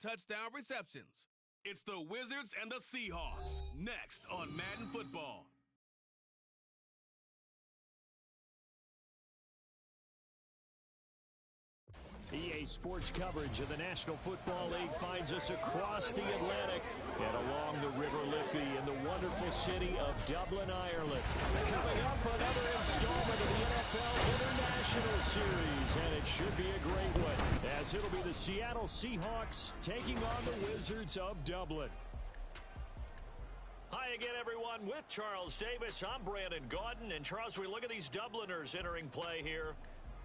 touchdown receptions. It's the Wizards and the Seahawks, next on Madden Football. EA Sports coverage of the National Football League finds us across the Atlantic and along the River Liffey in the wonderful city of Dublin, Ireland. Coming up, another installment of the NFL International Series, and it should be a great one, as it'll be the Seattle Seahawks taking on the Wizards of Dublin. Hi again, everyone. With Charles Davis, I'm Brandon Gaudin. And Charles, we look at these Dubliners entering play here.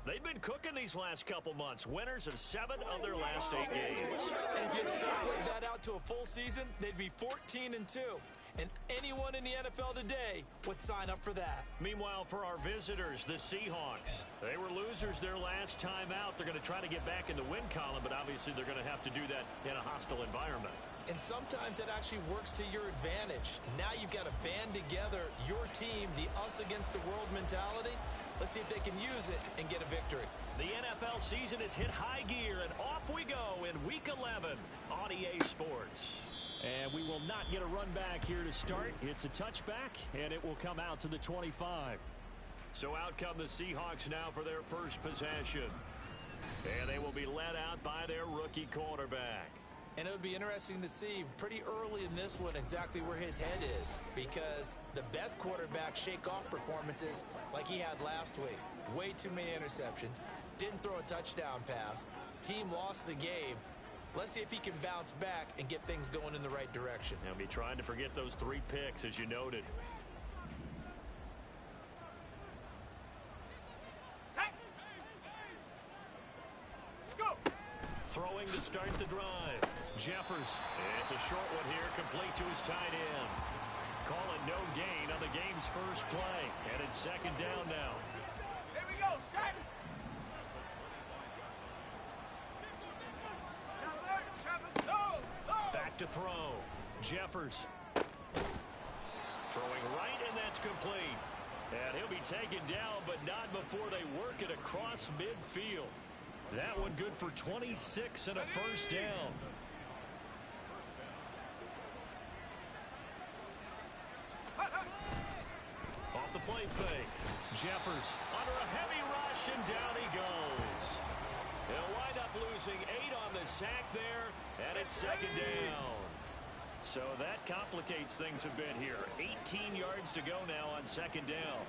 They've been cooking these last couple months. Winners of 7 of their last 8 games. And if you extrapolate that out to a full season, they'd be 14-2. And anyone in the NFL today would sign up for that. Meanwhile, for our visitors, the Seahawks, they were losers their last time out. They're going to try to get back in the win column, but obviously they're going to have to do that in a hostile environment. And sometimes that actually works to your advantage. Now you've got to band together your team, the us against the world mentality. Let's see if they can use it and get a victory. The NFL season has hit high gear, and off we go in Week 11 on EA Sports. And we will not get a run back here to start. It's a touchback, and it will come out to the 25. So out come the Seahawks now for their first possession. And they will be led out by their rookie quarterback. And it would be interesting to see pretty early in this one exactly where his head is, because the best quarterbacks shake off performances like he had last week. Way too many interceptions. Didn't throw a touchdown pass. Team lost the game. Let's see if he can bounce back and get things going in the right direction. He'll be trying to forget those 3 picks, as you noted. Throwing to start the drive. Jeffers. It's a short one here, complete to his tight end. Call it no gain on the game's first play. And it's second down now. Here we go, set. Back to throw. Jeffers. Throwing right, and that's complete. And he'll be taken down, but not before they work it across midfield. That one good for 26 and a first down. Off the play fake. Jeffers under a heavy rush, and down he goes. He'll wind up losing 8 on the sack there, and it's second down. So that complicates things a bit here. 18 yards to go now on second down.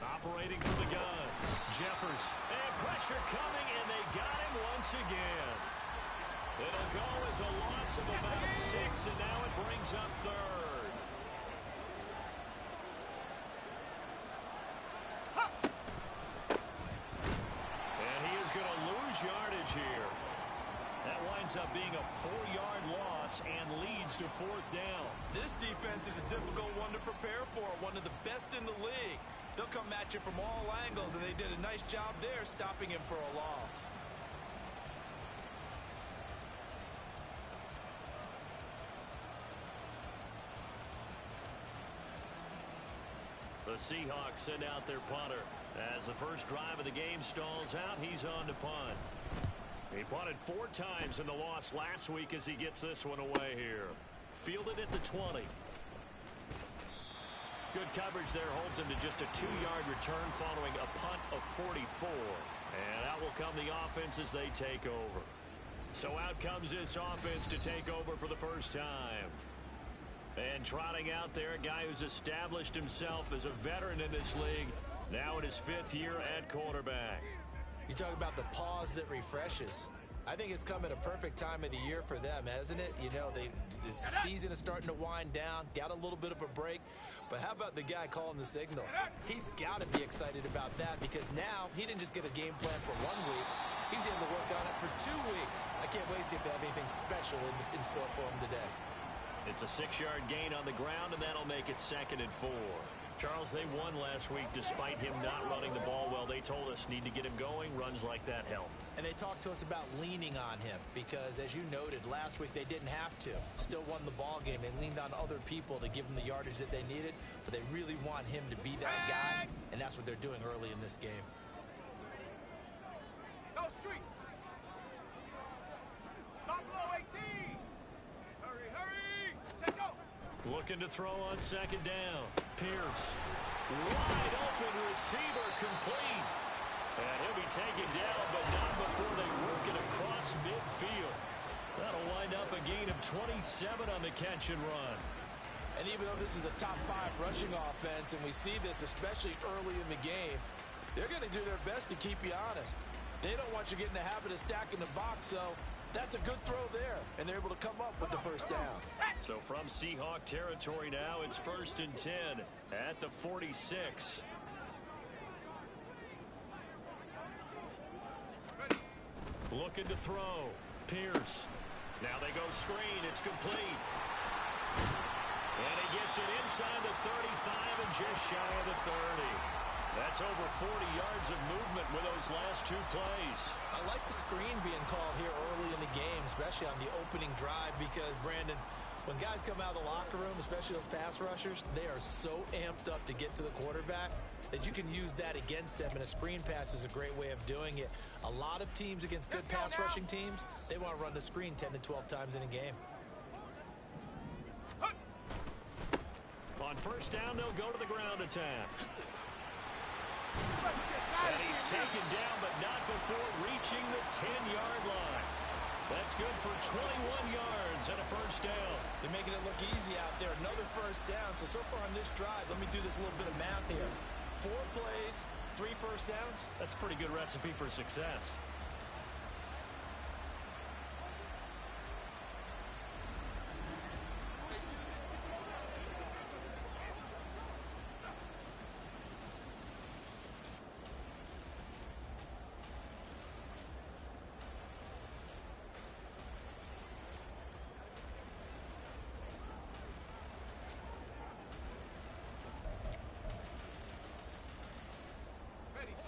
Operating from the gun. Jeffers. And pressure coming, and they got him once again. It'll go as a loss of about 6, and now it brings up third. And he is going to lose yardage here. That winds up being a 4-yard loss and leads to 4th down. This defense is a difficult one to prepare for, one of the best in the league. They'll come at you from all angles, and they did a nice job there stopping him for a loss. The Seahawks send out their punter. As the first drive of the game stalls out, he's on to punt. He punted 4 times in the loss last week as he gets this one away here. Fielded at the 20. Good coverage there holds him to just a 2-yard return following a punt of 44. And out will come the offense as they take over. So out comes this offense to take over for the first time. And trotting out there, a guy who's established himself as a veteran in this league, now in his 5th year at quarterback. You talk about the pause that refreshes. I think it's come at a perfect time of the year for them, hasn't it? You know, the season is starting to wind down, got a little bit of a break. But how about the guy calling the signals? He's got to be excited about that, because now he didn't just get a game plan for 1 week. He's able to work on it for 2 weeks. I can't wait to see if they have anything special in store for him today. It's a 6-yard gain on the ground, and that'll make it 2nd and 4. Charles, they won last week despite him not running the ball well. They told us need to get him going. Runs like that help. And they talked to us about leaning on him because, as you noted, last week they didn't have to. Still won the ball game. They leaned on other people to give them the yardage that they needed, but they really want him to be that guy, and that's what they're doing early in this game. Go street. Stop. Looking to throw on second down. Pierce. Wide open receiver complete. And he'll be taken down, but not before they work it across midfield. That'll wind up a gain of 27 on the catch and run. And even though this is a top 5 rushing offense, and we see this especially early in the game, they're going to do their best to keep you honest. They don't want you getting the habit of stacking the box, so that's a good throw there, and they're able to come up with the first down. So from Seahawk territory now, it's 1st and 10 at the 46. Looking to throw. Pierce. Now they go screen. It's complete. And he gets it inside the 35 and just shy of the 30. That's over 40 yards of movement with those last 2 plays. I like the screen being called here early in the game, especially on the opening drive, because, Brandon, when guys come out of the locker room, especially those pass rushers, they are so amped up to get to the quarterback that you can use that against them, and a screen pass is a great way of doing it. A lot of teams against good pass rushing teams, they want to run the screen 10 to 12 times in a game. On first down, they'll go to the ground attack. And he's taken down, but not before reaching the 10-yard line. That's good for 21 yards and a first down. They're making it look easy out there. Another first down. So far on this drive, let me do this little bit of math here. 4 plays, 3 first downs. That's a pretty good recipe for success.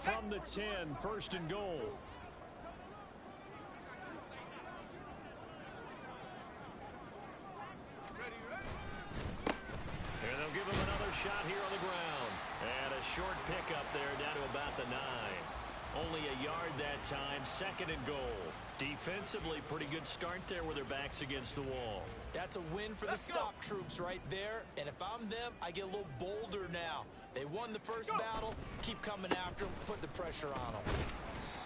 From the 10, 1st and goal. And they'll give him another shot here on the ground. And a short pickup there down to about the 9. Only a yard that time, 2nd and goal. Defensively, pretty good start there with their backs against the wall. That's a win for the stop troops right there. And if I'm them, I get a little bolder now. They won the first battle. Keep coming after them. Put the pressure on them.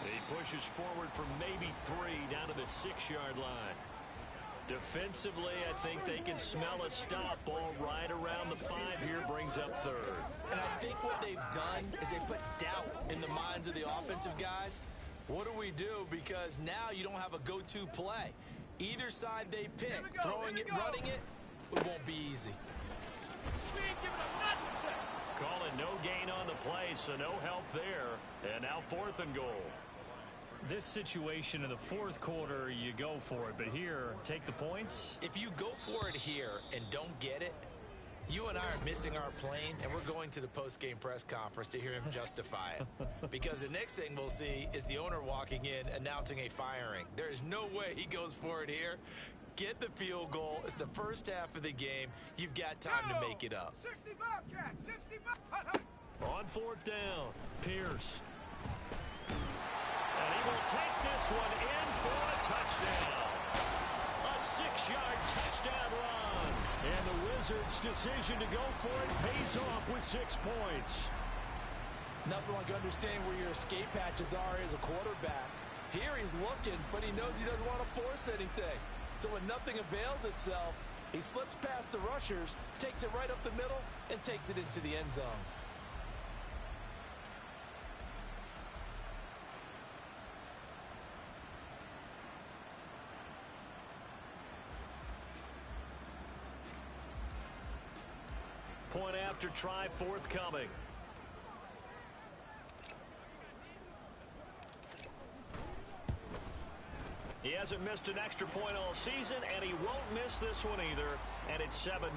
He pushes forward for maybe 3 down to the 6-yard line. Defensively, I think they can smell a stop. Ball right around the 5 here, brings up 3rd. And I think what they've done is they put doubt in the minds of the offensive guys. What do we do? Because now you don't have a go-to play. Either side they pick, throwing it, running it, it won't be easy. We ain't giving them nothing. Calling no gain on the play, so no help there. And now 4th and goal. This situation in the 4th quarter, you go for it. But here, take the points. If you go for it here and don't get it, you and I are missing our plane, and we're going to the post-game press conference to hear him justify it. Because the next thing we'll see is the owner walking in announcing a firing. There is no way he goes for it here. Get the field goal. It's the first half of the game. You've got time to make it up. 60 Bobcat, 60 Bobcat. On 4th down, Pierce. And he will take this one in for a touchdown. A 6-yard touchdown run. And the Wizards' decision to go for it pays off with 6 points. Nothing like understanding where your escape hatches are as a quarterback. Here he's looking, but he knows he doesn't want to force anything. So when nothing avails itself, he slips past the rushers, takes it right up the middle, and takes it into the end zone. Point after try forthcoming. He hasn't missed an extra point all season, and he won't miss this one either, and it's 7-0.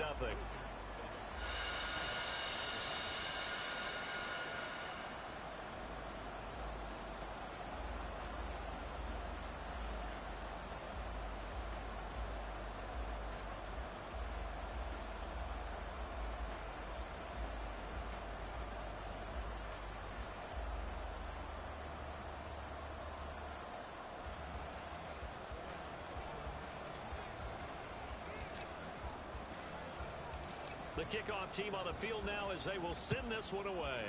The kickoff team on the field now as they will send this one away.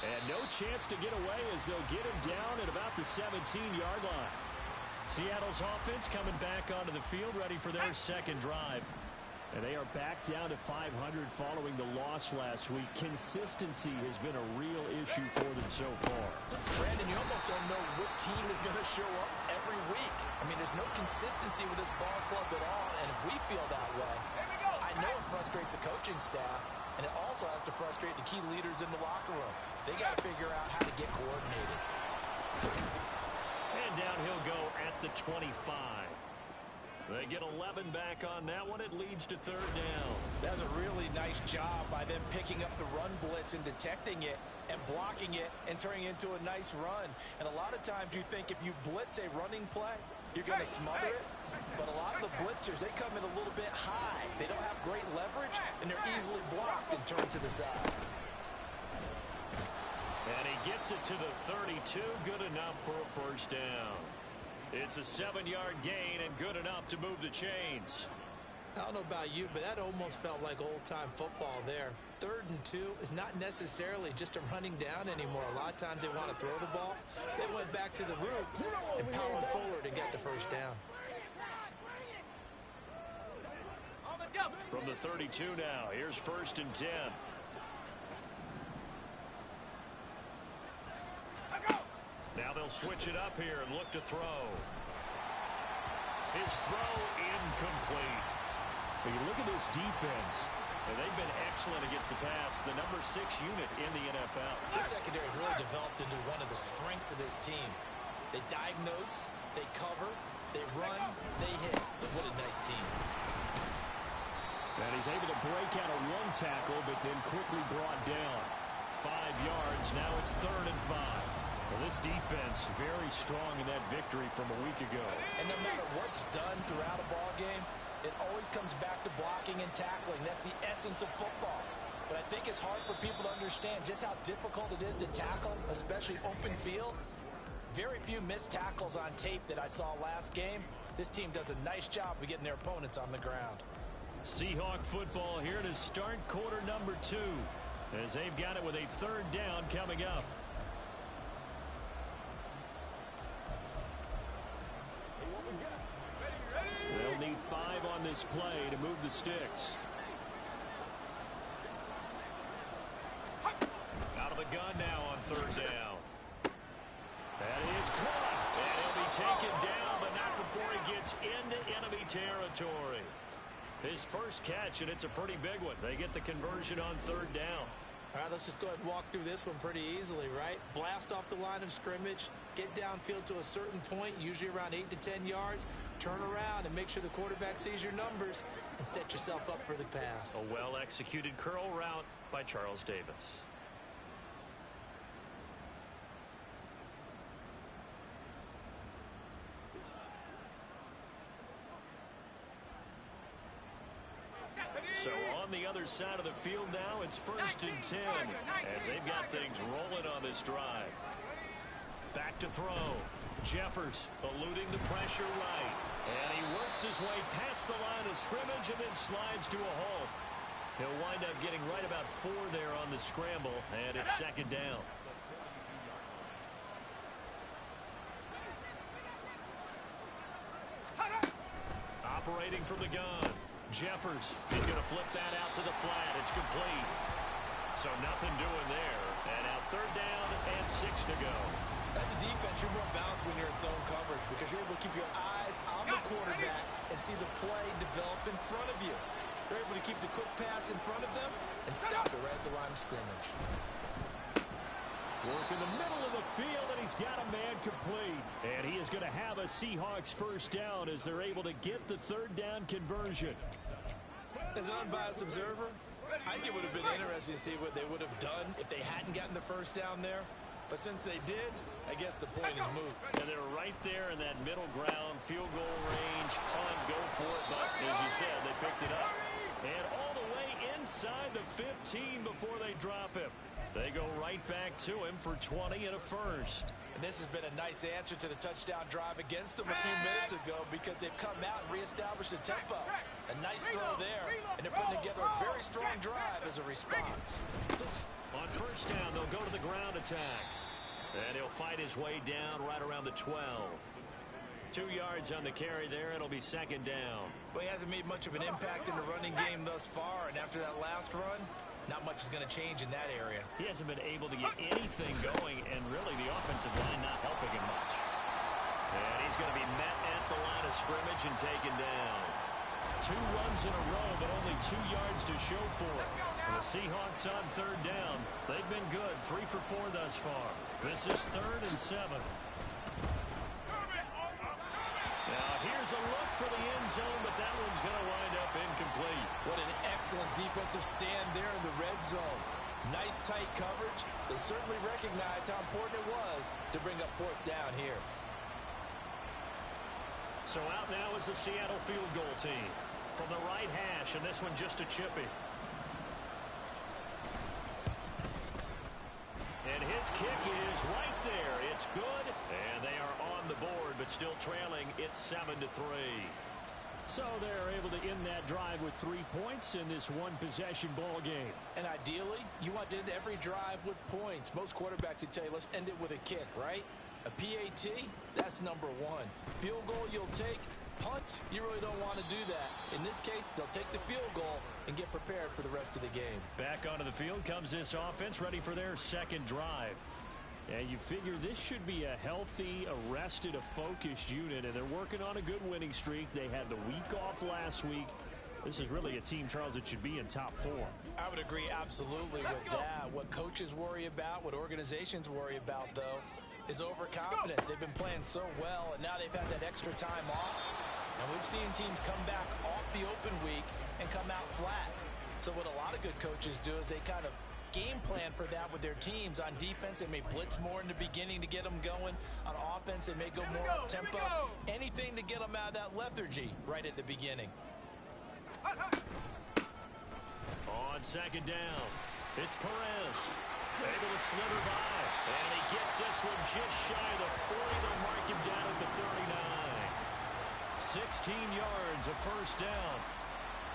And no chance to get away as they'll get him down at about the 17-yard line. Seattle's offense coming back onto the field, ready for their second drive. And they are back down to 500 following the loss last week. Consistency has been a real issue for them so far. Brandon, you almost don't know what team is going to show up every week. I mean, there's no consistency with this ball club at all, and if we feel that way, I know it frustrates the coaching staff, and it also has to frustrate the key leaders in the locker room. They got to figure out how to get coordinated. And down he'll go at the 25. They get 11 back on that one. It leads to third down. That's a really nice job by them picking up the run blitz and detecting it and blocking it and turning it into a nice run. And a lot of times you think if you blitz a running play, you're going to smother it. But a lot of the blitzers, they come in a little bit high. They don't have great leverage, and they're easily blocked and turned to the side. And he gets it to the 32. Good enough for a first down. It's a 7-yard gain and good enough to move the chains. I don't know about you, but that almost felt like old-time football there. 3rd and 2 is not necessarily just a running down anymore. A lot of times they want to throw the ball. They went back to the roots and powered forward and got the first down. From the 32 now, here's 1st and 10. Now they'll switch it up here and look to throw. His throw incomplete. When you look at this defense, and they've been excellent against the pass, the number 6 unit in the NFL. This secondary has really developed into one of the strengths of this team. They diagnose, they cover, they run, they hit. But what a nice team. And he's able to break out of one tackle, but then quickly brought down. 5 yards, now it's 3rd and 5. Well, this defense very strong in that victory from a week ago. And no matter what's done throughout a ball game, it always comes back to blocking and tackling. That's the essence of football. But I think it's hard for people to understand just how difficult it is to tackle, especially open field. Very few missed tackles on tape that I saw last game. This team does a nice job of getting their opponents on the ground. Seahawk football here to start quarter number 2, as they've got it with a 3rd down coming up. They'll need 5 on this play to move the sticks. Out of the gun now on 3rd down. That is caught. And he'll be taken down, but not before he gets into enemy territory. His first catch, and it's a pretty big one. They get the conversion on 3rd down. All right, let's just go ahead and walk through this one pretty easily, right? Blast off the line of scrimmage, get downfield to a certain point, usually around 8 to 10 yards, turn around and make sure the quarterback sees your numbers and set yourself up for the pass. A well-executed curl route by Charles Davis. So on the other side of the field now, it's 1st and 10 as they've got things rolling on this drive. Back to throw. Jeffers eluding the pressure right. And he works his way past the line of scrimmage and then slides to a halt. He'll wind up getting right about 4 there on the scramble, and it's 2nd down. Operating from the gun. Jeffers is going to flip that out to the flat. It's complete. So nothing doing there. And now 3rd down and 6 to go. As a defense, you're more balanced when you're in zone coverage because you're able to keep your eyes on the quarterback and see the play develop in front of you. You're able to keep the quick pass in front of them and stop it right at the line of scrimmage. Work in the middle of the field, and he's got a man complete. And he is going to have a Seahawks first down as they're able to get the 3rd down conversion. As an unbiased observer, I think it would have been interesting to see what they would have done if they hadn't gotten the first down there. But since they did, I guess the point is moot. And they're right there in that middle ground, field goal range, punt, go for it. But as you said, they picked it up. And all the way inside the 15 before they drop him. They go right back to him for 20 and a first. And this has been a nice answer to the touchdown drive against them a few minutes ago because they've come out and reestablished the tempo. A nice throw there, and they're putting together a very strong drive as a response. On first down, they'll go to the ground attack. And he'll fight his way down right around the 12. 2 yards on the carry there. It'll be second down. Well, he hasn't made much of an impact in the running game thus far, and after that last run, not much is going to change in that area. He hasn't been able to get anything going, and really the offensive line not helping him much. And he's going to be met at the line of scrimmage and taken down. 2 runs in a row, but only 2 yards to show for it. And the Seahawks on third down. They've been good, 3 for 4 thus far. This is 3rd and 7. Now here's a look for the end zone, but that one's going to wind up incomplete. What an excellent defensive stand there in the red zone. Nice tight coverage. They certainly recognized how important it was to bring up 4th down here. So out now is the Seattle field goal team. From the right hash, and this one just a chippy. And his kick is right there. It's good, and they are on the board, but still trailing. It's 7-3. So they're able to end that drive with 3 points in this one-possession ball game. And ideally, you want to end every drive with points. Most quarterbacks would tell you, let's end it with a kick, right? A PAT, that's number 1. Field goal you'll take. Punt, you really don't want to do that. In this case, they'll take the field goal and get prepared for the rest of the game. Back onto the field comes this offense, ready for their second drive. And you figure this should be a healthy, a focused unit, and they're working on a good winning streak. They had the week off last week. This is really a team, Charles, that should be in top 4. I would agree absolutely with that. What coaches worry about, what organizations worry about, though, is overconfidence. They've been playing so well, and now they've had that extra time off. And we've seen teams come back off the open week and come out flat. So what a lot of good coaches do is they kind of game plan for that with their teams. On defense, they may blitz more in the beginning to get them going. On offense, they may go more up-tempo. Anything to get them out of that lethargy right at the beginning. On second down, it's Perez. Able to slither by. And he gets this one just shy of the 40. They'll mark him down at the 39. 16 yards, a first down.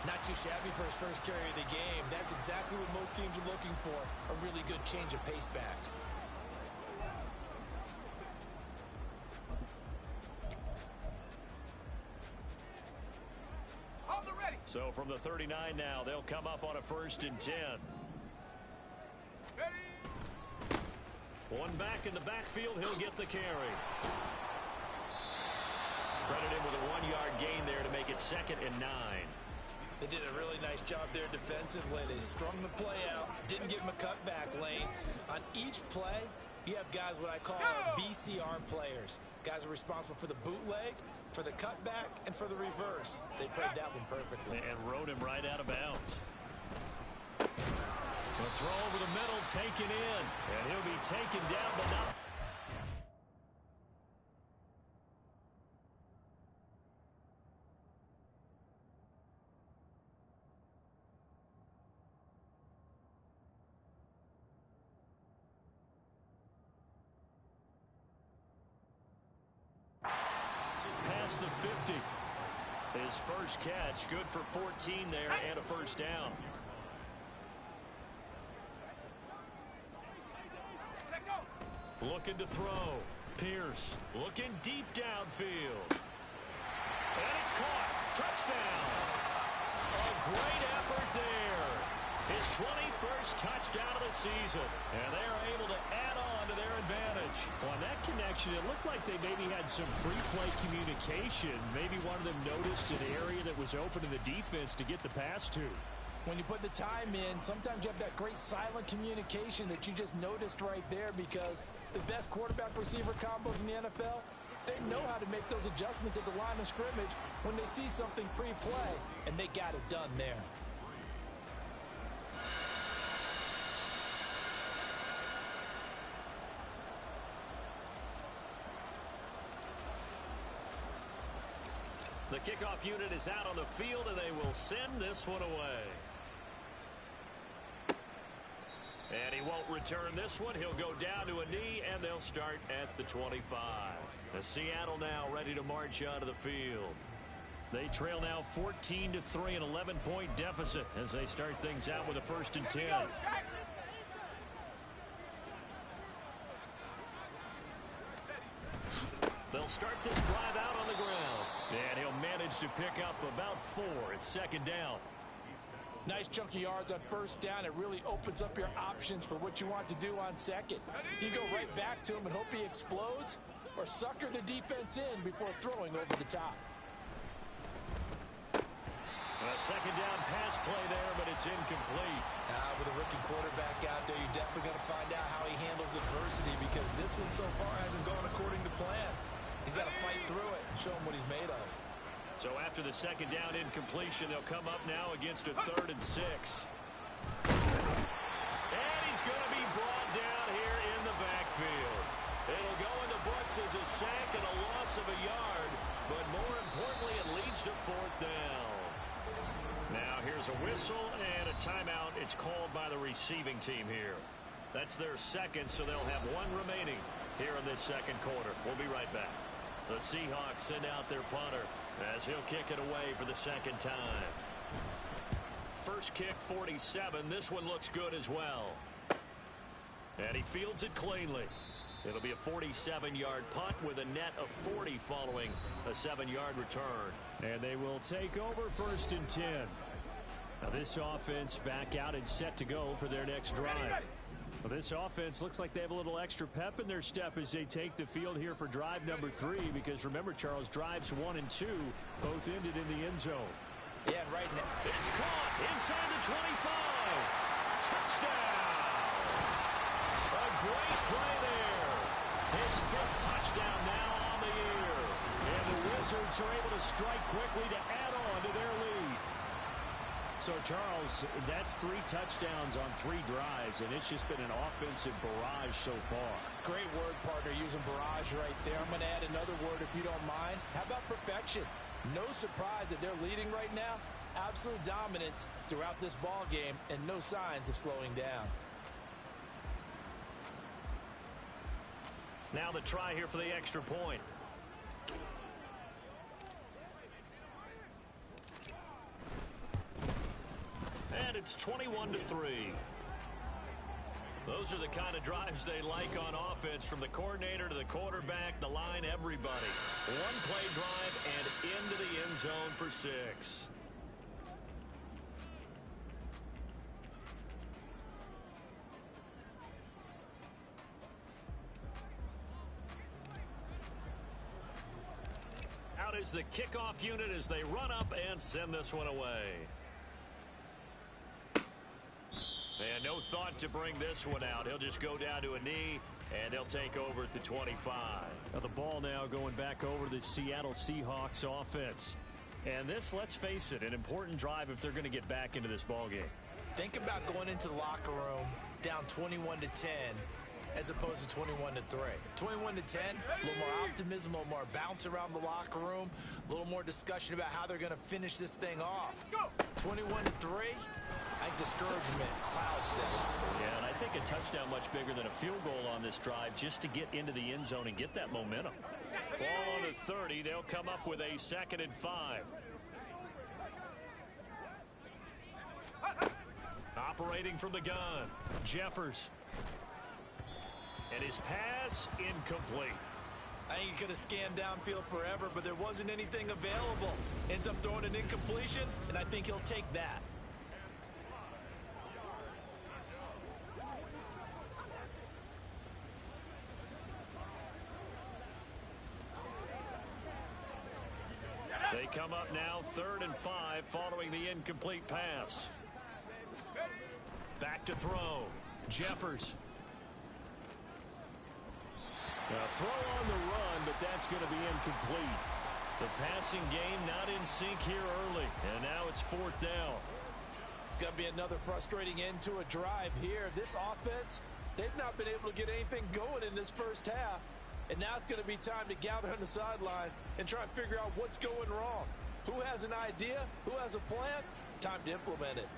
Not too shabby for his first carry of the game. That's exactly what most teams are looking for. A really good change of pace back. So from the 39 now, they'll come up on a 1st and 10. One back in the backfield, he'll get the carry. Credit him with a 1-yard gain there to make it 2nd and 9. They did a really nice job there defensively. They strung the play out, didn't give him a cutback lane. On each play, you have guys what I call BCR players. Guys are responsible for the bootleg, for the cutback, and for the reverse. They played that one perfectly. And rode him right out of bounds. The throw over the middle, taken in. And he'll be taken down, but not. Past the 50. His first catch, good for 14 there and a first down. Looking to throw. Pierce looking deep downfield. And it's caught. Touchdown. A great effort there. His 21st touchdown of the season. And they're able to add on to their advantage. On that connection, it looked like they maybe had some pre-play communication. Maybe one of them noticed an area that was open to the defense to get the pass to. When you put the time in, sometimes you have that great silent communication that you just noticed right there, because the best quarterback-receiver combos in the NFL, they know how to make those adjustments at the line of scrimmage when they see something pre-play, and they got it done there. The kickoff unit is out on the field, and they will send this one away. And he won't return this one. He'll go down to a knee, and they'll start at the 25. The Seattle now ready to march out of the field. They trail now 14-3, an 11-point deficit as they start things out with a 1st and 10. They'll start this drive out on the ground. And he'll manage to pick up about 4. It's 2nd down. Nice chunk of yards on 1st down. It really opens up your options for what you want to do on 2nd. You go right back to him and hope he explodes, or sucker the defense in before throwing over the top. A 2nd down pass play there, but it's incomplete. With a rookie quarterback out there, you're definitely going to find out how he handles adversity, because this one so far hasn't gone according to plan. He's got to fight through it and show him what he's made of. So after the 2nd down incompletion, they'll come up now against a 3rd and 6. And he's going to be brought down here in the backfield. It'll go in the books as a sack and a loss of a yard, but more importantly, it leads to 4th down. Now here's a whistle and a timeout. It's called by the receiving team here. That's their 2nd, so they'll have 1 remaining here in this 2nd quarter. We'll be right back. The Seahawks send out their punter as he'll kick it away for the 2nd time. First kick, 47. This one looks good as well. And he fields it cleanly. It'll be a 47-yard punt with a net of 40 following a 7-yard return. And they will take over 1st and 10. Now this offense back out and set to go for their next drive. Well, this offense looks like they have a little extra pep in their step as they take the field here for drive number 3, because remember, Charles, drives 1 and 2 both ended in the end zone. Yeah, right now. It's caught inside the 25. Touchdown. A great play there. His 5th touchdown now on the year. And the Wizards are able to strike quickly to add on to their lead. So, Charles, that's 3 touchdowns on 3 drives, and it's just been an offensive barrage so far. Great word, partner, using barrage right there. I'm going to add another word if you don't mind. How about perfection? No surprise that they're leading right now. Absolute dominance throughout this ball game, and no signs of slowing down. Now the try here for the extra point. And it's 21-3. Those are the kind of drives they like on offense, from the coordinator to the quarterback, the line, everybody. 1-play drive and into the end zone for 6. Out is the kickoff unit as they run up and send this one away. And no thought to bring this one out. He'll just go down to a knee, and they'll take over at the 25. Now the ball now going back over to the Seattle Seahawks offense. And this, let's face it, an important drive if they're going to get back into this ball game. Think about going into the locker room down 21-10 as opposed to 21-3. 21-10, a little more optimism, a little more bounce around the locker room, a little more discussion about how they're going to finish this thing off. 21-3, I think discouragement clouds them. Yeah, and I think a touchdown much bigger than a field goal on this drive just to get into the end zone and get that momentum. Ball on the 30. They'll come up with a 2nd and 5. Operating from the gun, Jeffers. And his pass incomplete. I think he could have scanned downfield forever, but there wasn't anything available. Ends up throwing an incompletion, and I think he'll take that. They come up now 3rd and 5 following the incomplete pass. Back to throw. Jeffers. Now throw on the run, but that's going to be incomplete. The passing game not in sync here early, and now it's 4th down. It's going to be another frustrating end to a drive here. This offense, they've not been able to get anything going in this first half. And now it's going to be time to gather on the sidelines and try and figure out what's going wrong. Who has an idea? Who has a plan? Time to implement it.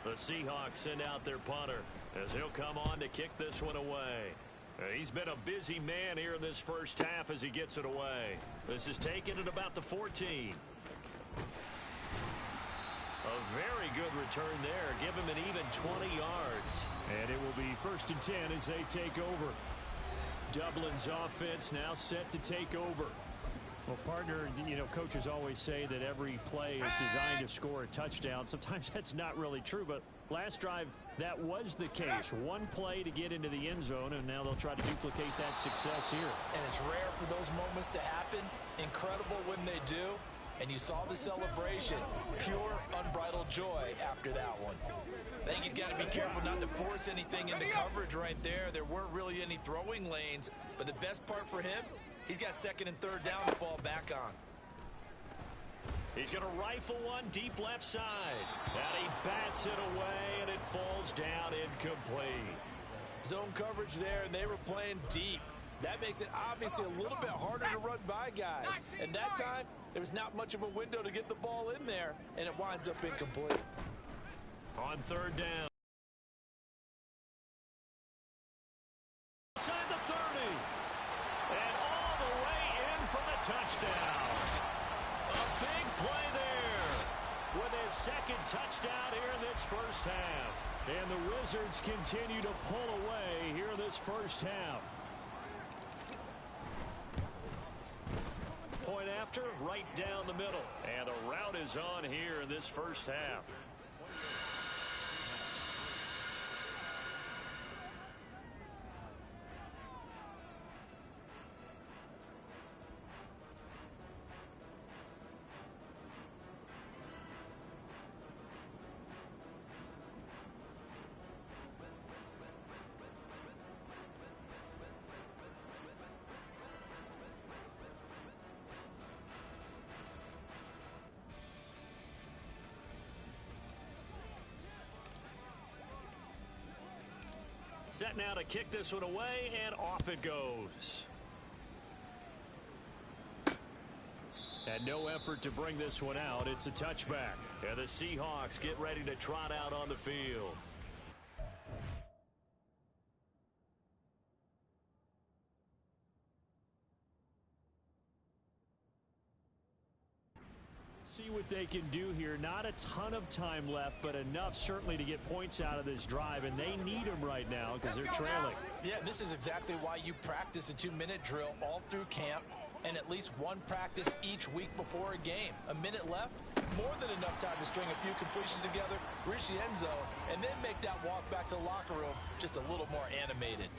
The Seahawks send out their punter as he'll come on to kick this one away. He's been a busy man here in this first half as he gets it away. This is taken at about the 14. A very good return there. Give him an even 20 yards. And it will be 1st and 10 as they take over. Dublin's offense now set to take over. Well, partner, you know, coaches always say that every play is designed to score a touchdown. Sometimes that's not really true, but last drive, that was the case. One play to get into the end zone, and now they'll try to duplicate that success here. And it's rare for those moments to happen. Incredible when they do. And you saw the celebration. Pure, unbridled joy after that one. I think he's got to be careful not to force anything into coverage right there. There weren't really any throwing lanes, but the best part for him, he's got 2nd and 3rd down to fall back on. He's going to rifle one deep left side. And he bats it away, and it falls down incomplete. Zone coverage there, and they were playing deep. That makes it obviously a little bit harder to run by guys. And that time, there was not much of a window to get the ball in there, and it winds up incomplete. On 3rd down. Inside the 30. And all the way in for the touchdown. A big play there with his 2nd touchdown here in this first half. And the Wizards continue to pull away here in this first half. Point after, right down the middle. And the route is on here in this first half. Set now to kick this one away, and off it goes. And no effort to bring this one out. It's a touchback. And the Seahawks get ready to trot out on the field. See what they can do here. Not a ton of time left, but enough certainly to get points out of this drive, and they need them right now because they're trailing. Yeah, this is exactly why you practice a 2-minute drill all through camp and at least one practice each week before a game. A minute left, more than enough time to string a few completions together, reach the end zone, and then make that walk back to the locker room just a little more animated.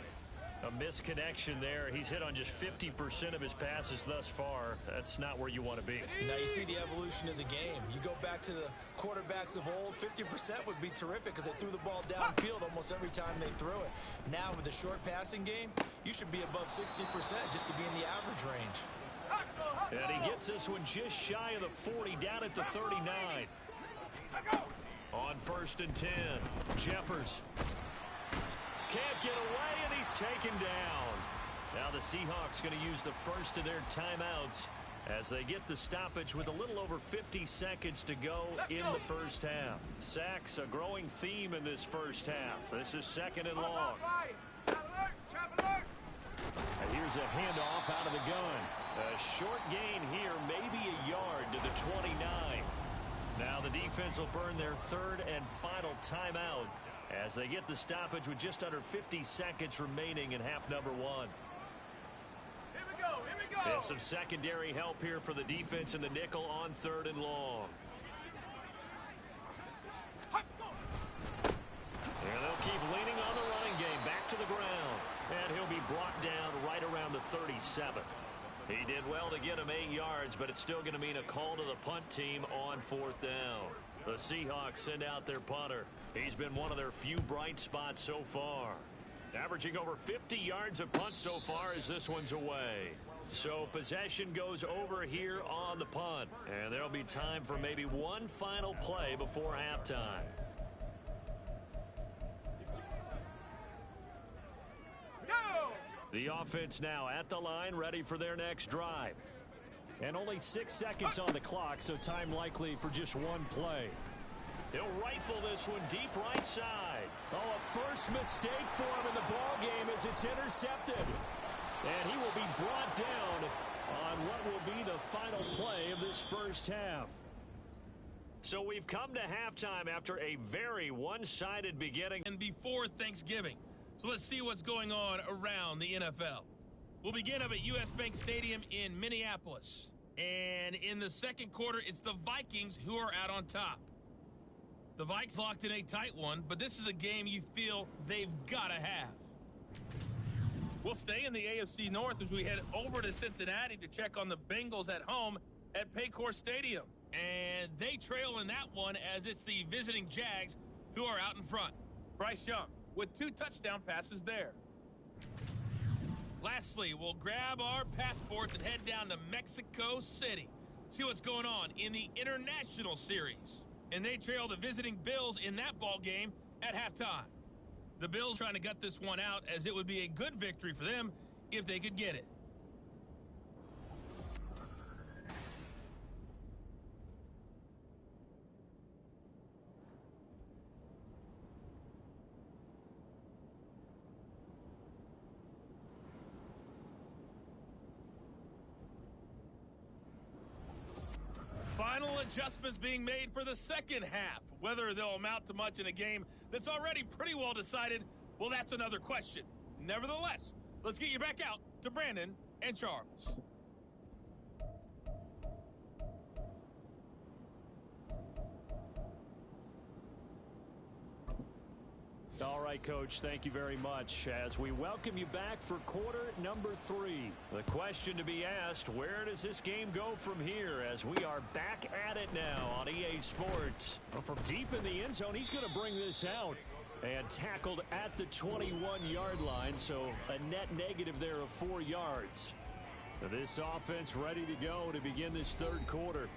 A misconnection there. He's hit on just 50% of his passes thus far. That's not where you want to be. Now you see the evolution of the game. You go back to the quarterbacks of old, 50% would be terrific because they threw the ball downfield almost every time they threw it. Now with the short passing game, you should be above 60% just to be in the average range. And he gets this one just shy of the 40, down at the 39. On 1st and 10, Jeffers can't get away, and he's taken down. Now the Seahawks going to use the first of their timeouts as they get the stoppage with a little over 50 seconds to go in the first half. Sacks, a growing theme in this first half. This is 2nd and long. And here's a handoff out of the gun. A short gain here, maybe a yard to the 29. Now the defense will burn their 3rd and final timeout as they get the stoppage with just under 50 seconds remaining in half number 1. Here we go, here we go. And some secondary help here for the defense in the nickel on 3rd and long. And they'll keep leaning on the running game back to the ground. And he'll be brought down right around the 37. He did well to get him 8 yards, but it's still going to mean a call to the punt team on 4th down. The Seahawks send out their punter. He's been one of their few bright spots so far. Averaging over 50 yards of punt so far as this one's away. So possession goes over here on the punt. And there'll be time for maybe one final play before halftime. The offense now at the line, ready for their next drive. And only 6 seconds on the clock, so time likely for just one play. He'll rifle this one deep right side. Oh, a first mistake for him in the ball game as it's intercepted. And he will be brought down on what will be the final play of this first half. So we've come to halftime after a very one-sided beginning. And before Thanksgiving. So let's see what's going on around the NFL. We'll begin up at US Bank Stadium in Minneapolis. And in the second quarter, it's the Vikings who are out on top. The Vikes locked in a tight one, but this is a game you feel they've got to have. We'll stay in the AFC North as we head over to Cincinnati to check on the Bengals at home at Paycor Stadium. And they trail in that one as it's the visiting Jags who are out in front. Bryce Young with 2 touchdown passes there. Lastly, we'll grab our passports and head down to Mexico City. See what's going on in the International Series. And they trail the visiting Bills in that ball game at halftime. The Bills trying to gut this one out as it would be a good victory for them if they could get it. Final adjustments being made for the second half. Whether they'll amount to much in a game that's already pretty well decided, well, that's another question. Nevertheless, let's get you back out to Brandon and Charles. All right, Coach, thank you very much as we welcome you back for quarter number 3. The question to be asked, where does this game go from here as we are back at it now on EA Sports? Well, from deep in the end zone, he's going to bring this out. And tackled at the 21-yard line, so a net negative there of 4 yards. This offense ready to go to begin this third quarter.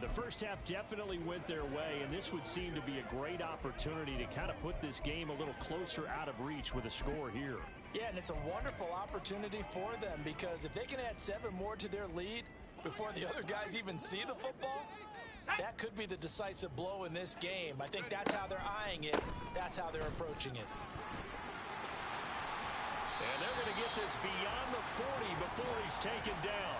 The first half definitely went their way, and this would seem to be a great opportunity to kind of put this game a little closer out of reach with a score here. Yeah, and it's a wonderful opportunity for them because if they can add 7 more to their lead before the other guys even see the football, that could be the decisive blow in this game. I think that's how they're eyeing it. That's how they're approaching it. And they're going to get this beyond the 40 before he's taken down.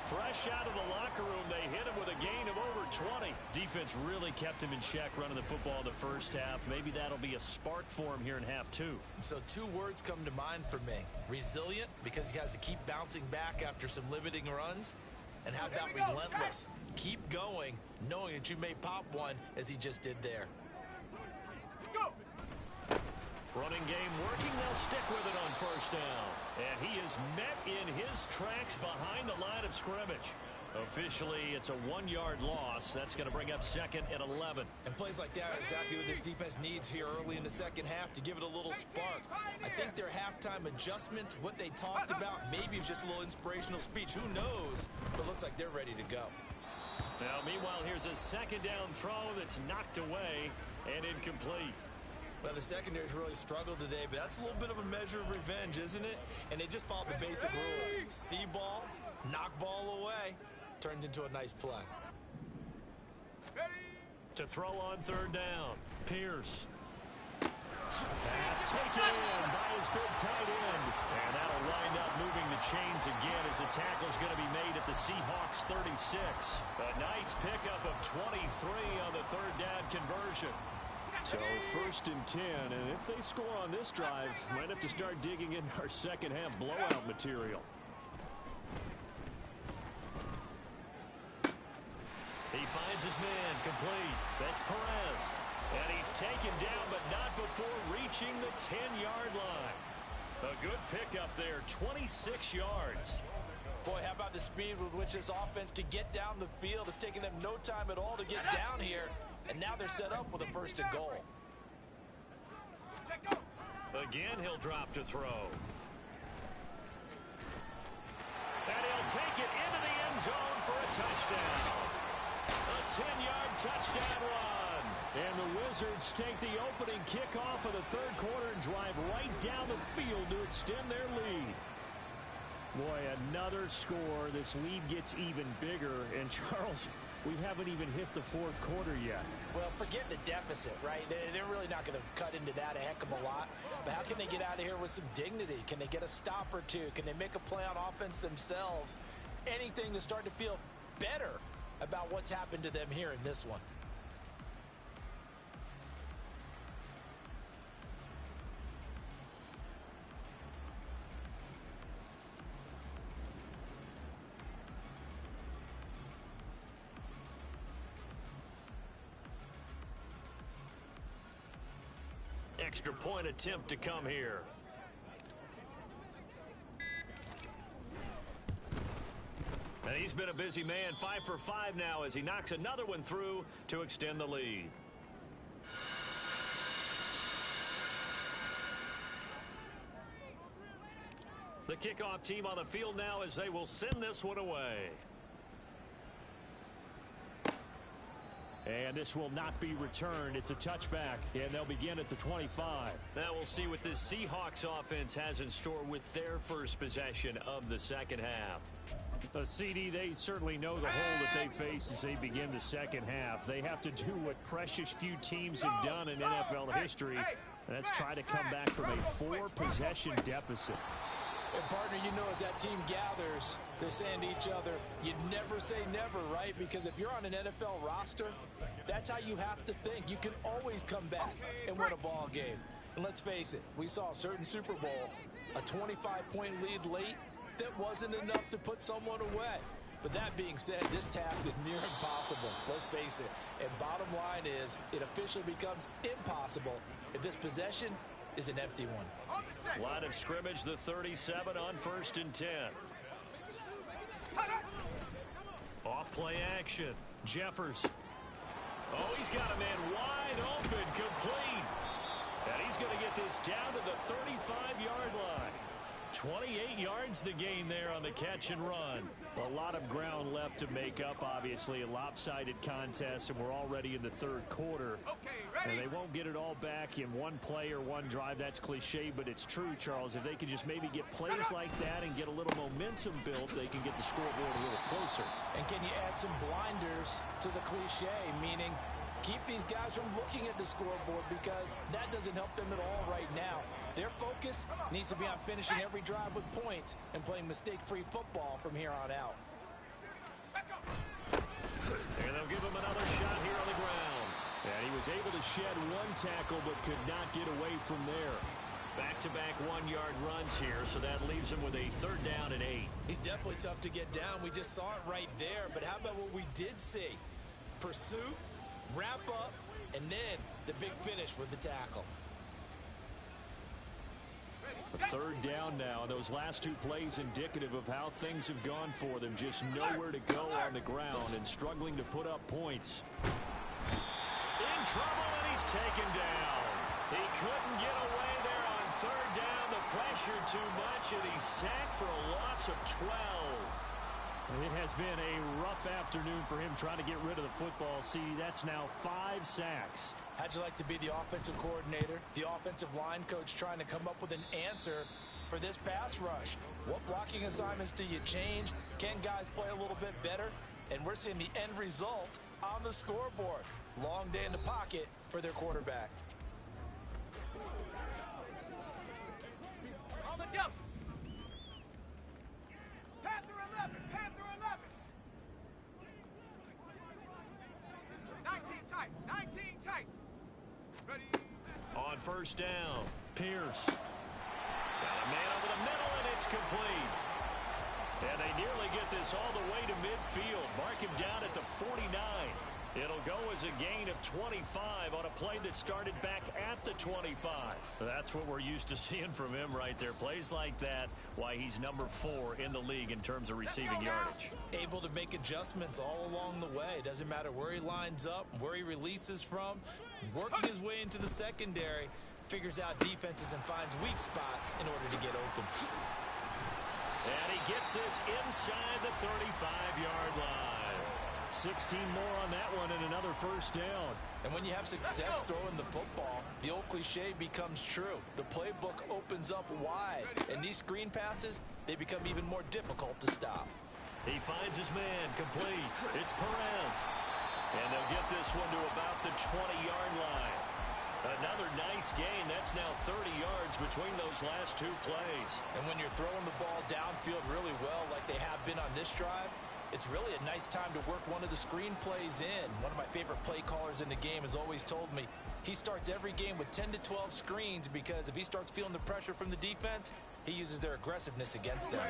Fresh out of the locker room, they hit him with a gain of over 20. Defense really kept him in check running the football in the first half. Maybe that'll be a spark for him here in half 2. So 2 words come to mind for me. Resilient, because he has to keep bouncing back after some limiting runs. And how about relentless? Keep going, knowing that you may pop one as he just did there. Running game working, they'll stick with it on first down. And he is met in his tracks behind the line of scrimmage. Officially, it's a 1-yard loss. That's going to bring up second and 11. And plays like that are exactly what this defense needs here early in the second half to give it a little spark. I think their halftime adjustment, what they talked about, maybe it was just a little inspirational speech. Who knows? But it looks like they're ready to go. Now, meanwhile, here's a second down throw that's knocked away and incomplete. Well, the secondary's really struggled today, but that's a little bit of a measure of revenge, isn't it? And they just followed the basic rules. See ball, knock ball away, turns into a nice play. To throw on third down, Pierce. Pass taken in by his big tight end. And that'll wind up moving the chains again as the tackle's going to be made at the Seahawks 36. A nice pickup of 23 on the third down conversion. So first and 10, and if they score on this drive, might have to start digging in our second half blowout material. He finds his man complete. That's Perez. And he's taken down, but not before reaching the 10-yard line. A good pickup there, 26 yards. Boy, how about the speed with which this offense can get down the field? It's taken them no time at all to get down here. And now they're set up with a first and goal. Again, he'll drop to throw. And he'll take it into the end zone for a touchdown. A 10-yard touchdown run. And the Wizards take the opening kickoff of the third quarter and drive right down the field to extend their lead. Boy, another score. This lead gets even bigger. And Charles, we haven't even hit the fourth quarter yet. Well, forget the deficit, right? They're really not going to cut into that a heck of a lot. But how can they get out of here with some dignity? Can they get a stop or two? Can they make a play on offense themselves? Anything to start to feel better about what's happened to them here in this one. Extra point attempt to come here. And he's been a busy man, 5 for 5 now as he knocks another one through to extend the lead. The kickoff team on the field now as they will send this one away. And this will not be returned. It's a touchback, and they'll begin at the 25. Now we'll see what this Seahawks offense has in store with their first possession of the second half. The CD, they certainly know the hole that they face as they begin the second half. They have to do what precious few teams have done in NFL history, and that's try to come back from a 4-possession deficit. And partner, you know, as that team gathers, they're saying to each other, you never say never, right? Because if you're on an NFL roster, that's how you have to think. You can always come back and win a ball game. And let's face it, we saw a certain Super Bowl, a 25-point lead late that wasn't enough to put someone away. But that being said, this task is near impossible. Let's face it. And bottom line is, it officially becomes impossible if this possession is an empty one. Line of scrimmage, the 37 on 1st and 10. Off play action. Jeffers. Oh, he's got a man wide open, complete. And he's going to get this down to the 35-yard line. 28 yards the gain there on the catch and run. A lot of ground left to make up, obviously. A lopsided contest, and we're already in the third quarter. And they won't get it all back in one play or one drive. That's cliche, but it's true, Charles. If they can just maybe get plays like that and get a little momentum built, they can get the scoreboard a little closer. And can you add some blinders to the cliche, meaning keep these guys from looking at the scoreboard, because that doesn't help them at all right now. Their focus needs to be on finishing every drive with points and playing mistake-free football from here on out. And they'll give him another shot here on the ground. And he was able to shed one tackle but could not get away from there. Back-to-back 1-yard runs here, so that leaves him with a 3rd down and 8. He's definitely tough to get down. We just saw it right there. But how about what we did see? Pursuit, wrap up, and then the big finish with the tackle. A 3rd down now. Those last 2 plays indicative of how things have gone for them. Just nowhere to go on the ground and struggling to put up points. In trouble, and he's taken down. He couldn't get away there on 3rd down. The pressure too much, and he's sacked for a loss of 12. It has been a rough afternoon for him trying to get rid of the football. See, that's now 5 sacks. How'd you like to be the offensive coordinator, the offensive line coach, trying to come up with an answer for this pass rush? What blocking assignments do you change? Can guys play a little bit better? And we're seeing the end result on the scoreboard. Long day in the pocket for their quarterback. On the jump. Panther 11, Panther 11. 19 tight, 19 tight. Ready. On 1st down, Pierce. Got a man over the middle, and it's complete. And they nearly get this all the way to midfield. Mark him down at the 49. It'll go as a gain of 25 on a play that started back at the 25. That's what we're used to seeing from him right there. Plays like that, why he's number 4 in the league in terms of receiving yardage. Able to make adjustments all along the way. Doesn't matter where he lines up, where he releases from. Working his way into the secondary, figures out defenses and finds weak spots in order to get open. And he gets this inside the 35-yard line. 16 more on that one and another 1st down. And when you have success throwing the football, the old cliche becomes true. The playbook opens up wide, and these screen passes, they become even more difficult to stop. He finds his man, complete. It's Perez. And they'll get this one to about the 20-yard line. Another nice gain. That's now 30 yards between those last two plays. And when you're throwing the ball downfield really well like they have been on this drive, it's really a nice time to work one of the screen plays in. One of my favorite play callers in the game has always told me he starts every game with 10 to 12 screens because if he starts feeling the pressure from the defense, he uses their aggressiveness against them.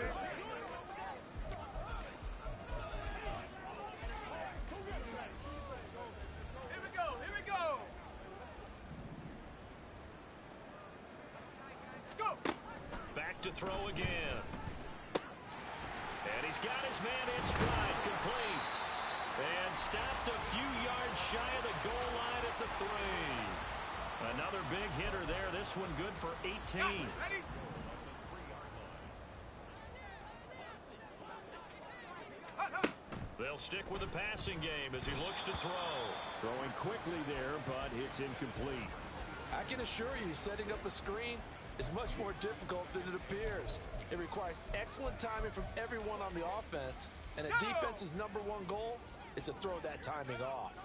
To throw again. And he's got his man in stride, complete. And stopped a few yards shy of the goal line at the 3. Another big hitter there. This one good for 18. They'll stick with the passing game as he looks to throw. Throwing quickly there, but it's incomplete. I can assure you, setting up a screen is much more difficult than it appears. It requires excellent timing from everyone on the offense, and a defense's #1 goal is to throw that timing off.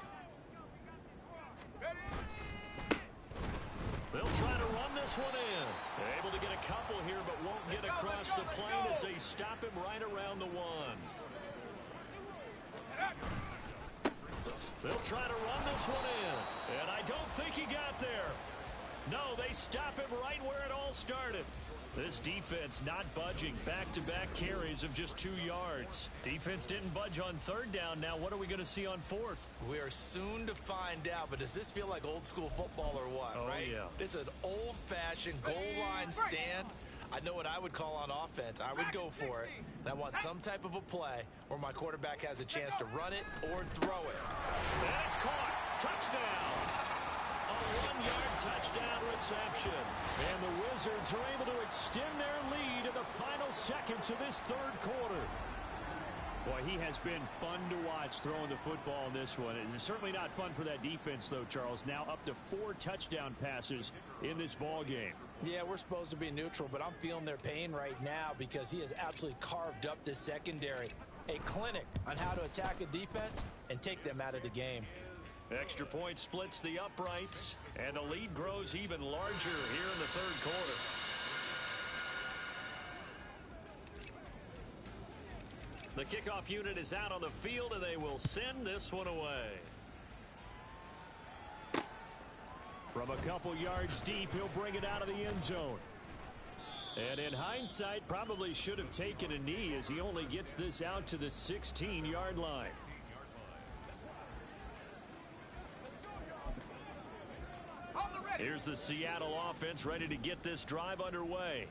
They'll try to run this one in. They're able to get a couple here, but won't get across the plane as they stop him right around the 1. They'll try to run this one in, and I don't think he got there. No, they stop him right where it all started. This defense not budging. Back-to-back carries of just 2 yards. Defense didn't budge on 3rd down. Now what are we going to see on 4th? We are soon to find out, but does this feel like old school football or what, right? Yeah. This is an old-fashioned goal line stand. I know what I would call on offense. I would go for it, and I want some type of a play where my quarterback has a chance to run it or throw it. And it's caught. Touchdown. A 1-yard touchdown reception. And the Wizards are able to extend their lead in the final seconds of this 3rd quarter. Boy, he has been fun to watch throwing the football in this one. It's certainly not fun for that defense, though, Charles. Now up to 4 touchdown passes in this ball game. Yeah, we're supposed to be neutral, but I'm feeling their pain right now because he has absolutely carved up this secondary. A clinic on how to attack a defense and take them out of the game. Extra point splits the uprights, and the lead grows even larger here in the 3rd quarter. The kickoff unit is out on the field, and they will send this one away. From a couple yards deep, he'll bring it out of the end zone. And in hindsight, probably should have taken a knee as he only gets this out to the 16-yard line. Here's the Seattle offense ready to get this drive underway.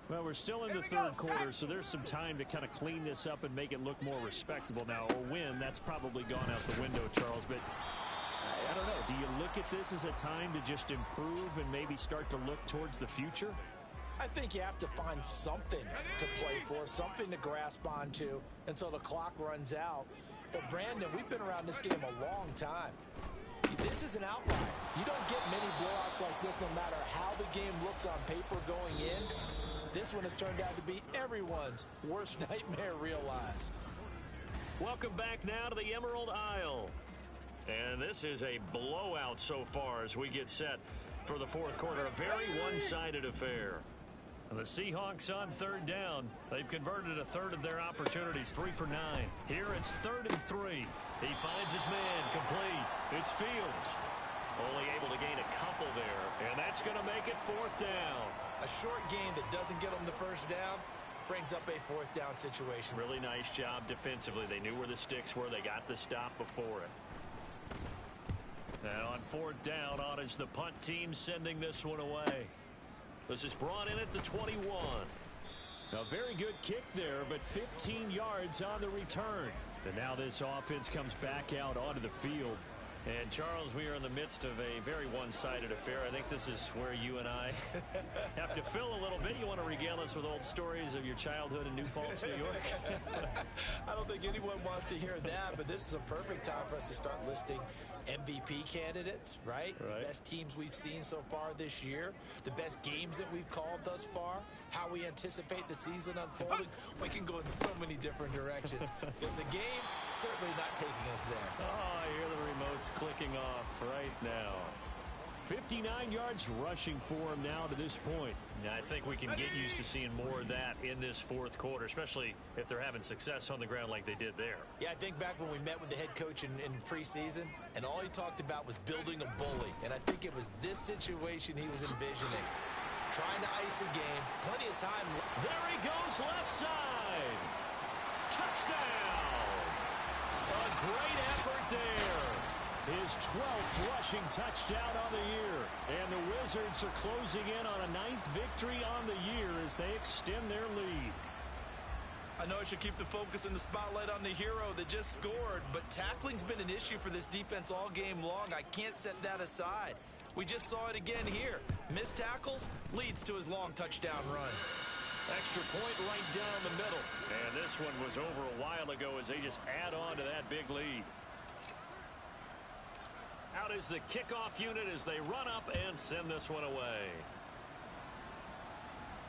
Well, we're still in the 3rd quarter, so there's some time to kind of clean this up and make it look more respectable now. A win, that's probably gone out the window, Charles, but I don't know. Do you look at this as a time to just improve and maybe start to look towards the future? I think you have to find something to play for, something to grasp onto until the clock runs out. But, Brandon, we've been around this game a long time. This is an outlier. You don't get many blowouts like this no matter how the game looks on paper going in. This one has turned out to be everyone's worst nightmare realized. Welcome back now to the Emerald Isle. And this is a blowout so far as we get set for the 4th quarter. A very one-sided affair. And the Seahawks on 3rd down. They've converted a 1/3 of their opportunities, 3 for 9. Here it's 3rd and 3. He finds his man, complete. It's Fields. Only able to gain a couple there, and that's going to make it 4th down. A short gain that doesn't get them the 1st down brings up a 4th down situation. Really nice job defensively. They knew where the sticks were. They got the stop before it. And on 4th down, on is the punt team sending this one away. This is brought in at the 21. A very good kick there, but 15 yards on the return. And now this offense comes back out onto the field. And, Charles, we are in the midst of a very one-sided affair. I think this is where you and I have to fill a little bit. You want to regale us with old stories of your childhood in New Paltz, New York? I don't think anyone wants to hear that, but this is a perfect time for us to start listing MVP candidates, right? Right. Best teams we've seen so far this year, the best games that we've called thus far, how we anticipate the season unfolding. We can go in so many different directions because the game certainly not taking us there. Oh, I hear the remotes clicking off right now. 59 yards rushing for him now to this point. Yeah, I think we can get used to seeing more of that in this fourth quarter, especially if they're having success on the ground like they did there. Yeah, I think back when we met with the head coach in preseason, and all he talked about was building a bully. And I think it was this situation he was envisioning. Trying to ice a game. Plenty of time. There he goes, left side. Touchdown. A great effort there. His 12th rushing touchdown on the year. And the Wizards are closing in on a 9th victory on the year as they extend their lead. I know I should keep the focus and the spotlight on the hero that just scored, but tackling's been an issue for this defense all game long. I can't set that aside. We just saw it again here. Missed tackles leads to his long touchdown run. Extra point right down the middle. And this one was over a while ago as they just add on to that big lead. Out is the kickoff unit as they run up and send this one away.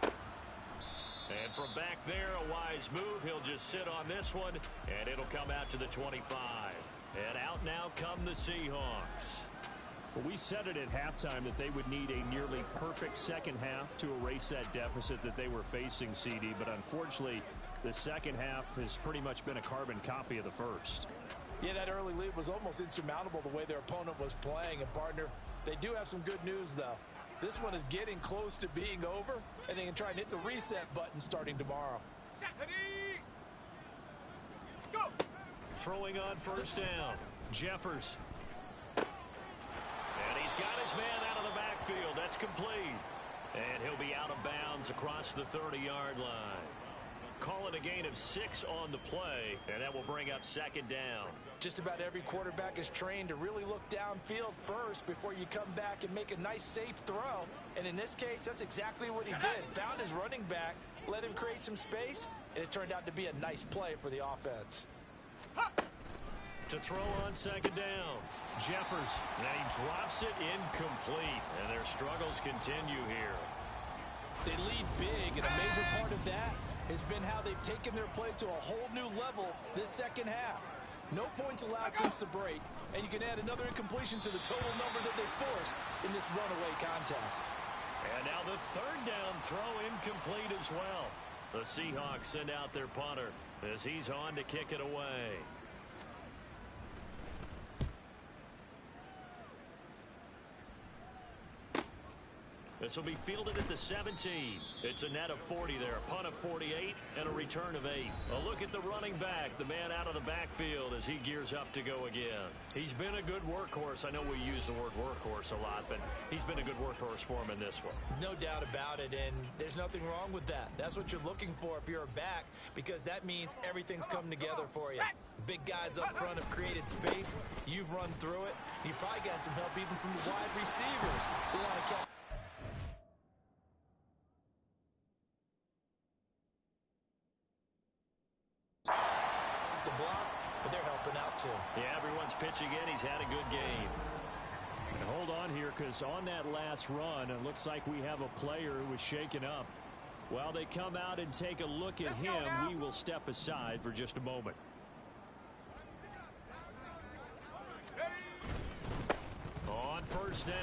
And from back there, a wise move. He'll just sit on this one, and it'll come out to the 25. And out now come the Seahawks. Well, we said it at halftime that they would need a nearly perfect second half to erase that deficit that they were facing, CD. But unfortunately, the second half has pretty much been a carbon copy of the first. Yeah, that early lead was almost insurmountable the way their opponent was playing. And, partner, they do have some good news, though. This one is getting close to being over, and they can try and hit the reset button starting tomorrow. Go! Throwing on first down. Jeffers. And he's got his man out of the backfield. That's complete. And he'll be out of bounds across the 30-yard line. Call it a gain of 6 on the play, and that will bring up second down. Just about every quarterback is trained to really look downfield first before you come back and make a nice, safe throw. And in this case, that's exactly what he did. Found his running back, let him create some space, and it turned out to be a nice play for the offense. To throw on second down. Jeffers. And he drops it incomplete, and their struggles continue here. They lead big, and a major part of that has been how they've taken their play to a whole new level this second half. No points allowed since the break, and you can add another incompletion to the total number that they forced in this runaway contest. And now the third down throw incomplete as well. The Seahawks send out their punter as he's on to kick it away. This will be fielded at the 17. It's a net of 40 there, a punt of 48, and a return of 8. A look at the running back, the man out of the backfield as he gears up to go again. He's been a good workhorse. I know we use the word workhorse a lot, but he's been a good workhorse for him in this one. No doubt about it, and there's nothing wrong with that. That's what you're looking for if you're a back, because that means everything's coming together for you. The big guys up front have created space. You've run through it. You've probably gotten some help even from the wide receivers who want to catch. To block, but they're helping out too. Yeah, everyone's pitching in. He's had a good game. And hold on here, because on that last run, it looks like we have a player who was shaken up. While they come out and take a look at him, we will step aside for just a moment. On first down.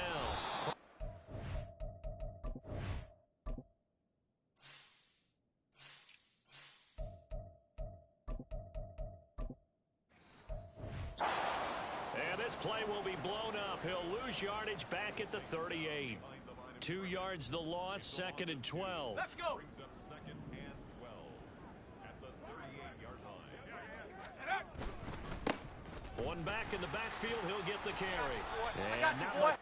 This play will be blown up. He'll lose yardage back at the 38. 2 yards the loss, second and 12. Let's go. Second and 12 at the 38-yard line. One back in the backfield, he'll get the carry. I got you, boy.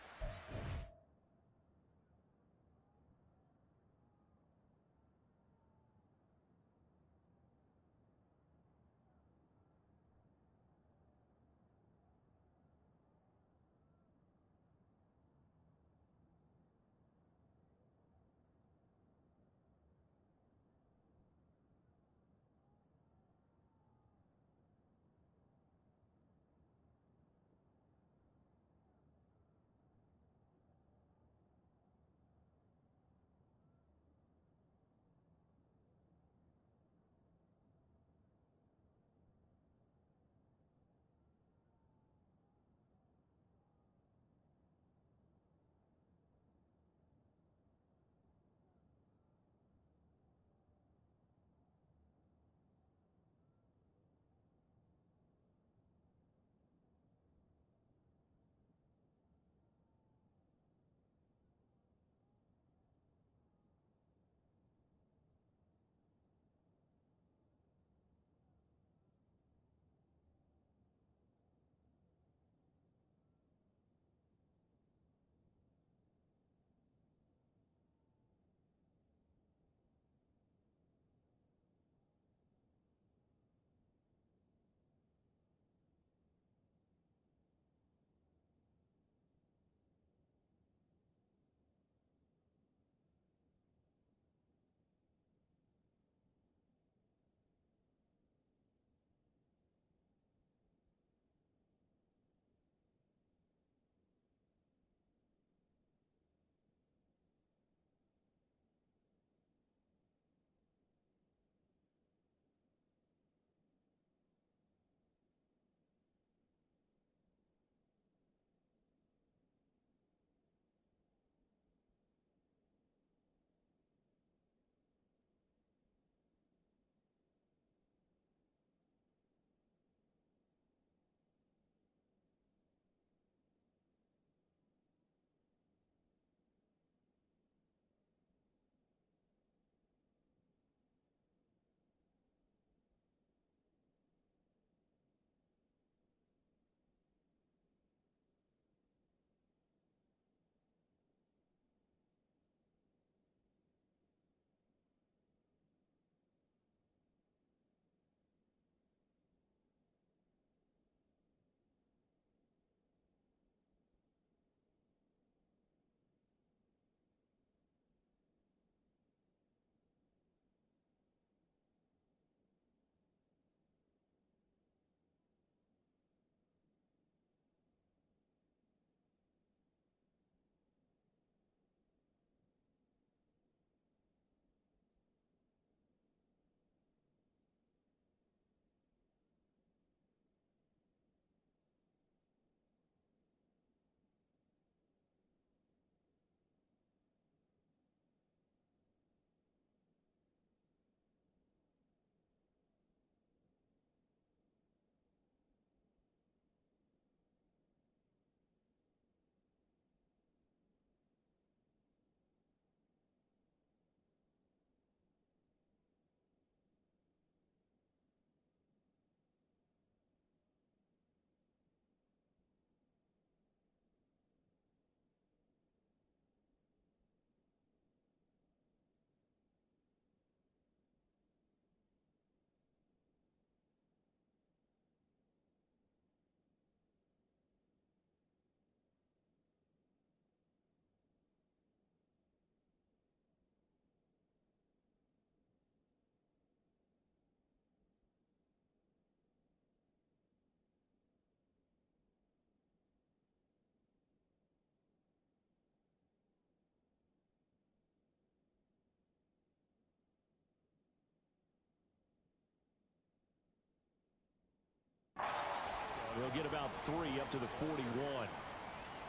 He'll get about 3 up to the 41.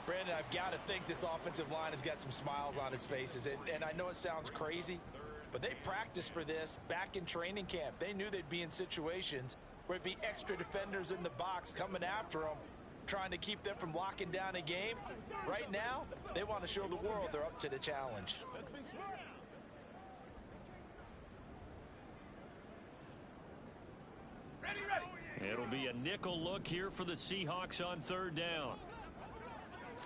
Brandon, I've got to think this offensive line has got some smiles on its faces. And I know it sounds crazy, but they practiced for this back in training camp. They knew they'd be in situations where it'd be extra defenders in the box coming after them, trying to keep them from locking down a game. Right now, they want to show the world they're up to the challenge. Ready, ready. It'll be a nickel look here for the Seahawks on 3rd down.